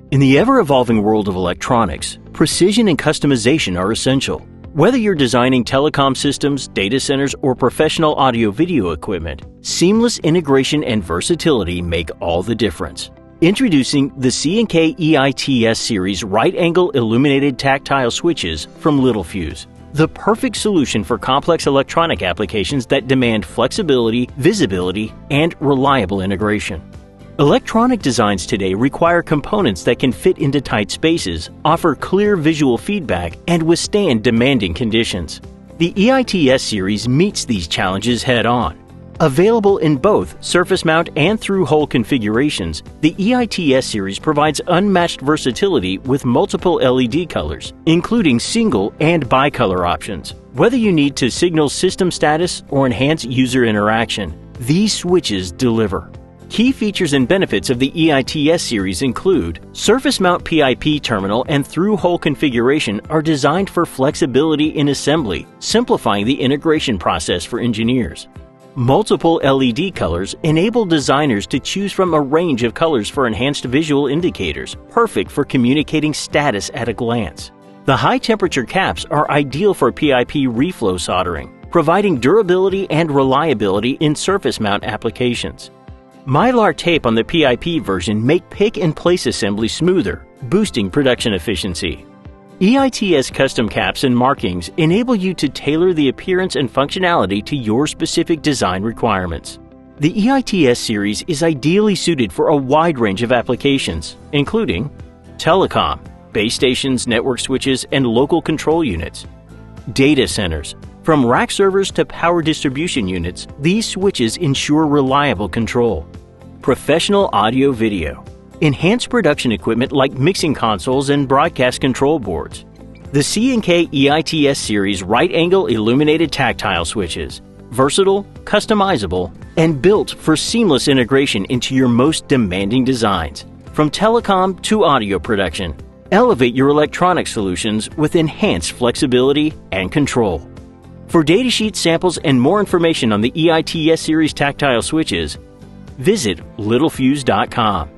In the ever-evolving world of electronics, precision and customization are essential. Whether you're designing telecom systems, data centers, or professional audio-video equipment, seamless integration and versatility make all the difference. Introducing the C&K EITS Series right-angle illuminated tactile switches from Littelfuse, the perfect solution for complex electronic applications that demand flexibility, visibility, and reliable integration. Electronic designs today require components that can fit into tight spaces, offer clear visual feedback, and withstand demanding conditions. The EITS series meets these challenges head-on. Available in both surface mount and through-hole configurations, the EITS series provides unmatched versatility with multiple LED colors, including single and bicolor options. Whether you need to signal system status or enhance user interaction, these switches deliver. Key features and benefits of the EITS series include surface mount PIP terminal and through-hole configuration are designed for flexibility in assembly, simplifying the integration process for engineers. Multiple LED colors enable designers to choose from a range of colors for enhanced visual indicators, perfect for communicating status at a glance. The high-temperature caps are ideal for PIP reflow soldering, providing durability and reliability in surface mount applications. Mylar tape on the PIP version make pick-and-place assembly smoother, boosting production efficiency. EITS custom caps and markings enable you to tailor the appearance and functionality to your specific design requirements. The EITS series is ideally suited for a wide range of applications, including telecom, base stations, network switches, and local control units, data centers. From rack servers to power distribution units, these switches ensure reliable control. Professional audio-video. Enhanced production equipment like mixing consoles and broadcast control boards. The C&K EITS Series right-angle illuminated tactile switches. Versatile, customizable, and built for seamless integration into your most demanding designs. From telecom to audio production, elevate your electronic solutions with enhanced flexibility and control. For datasheet samples and more information on the EITS Series tactile switches, visit littelfuse.com.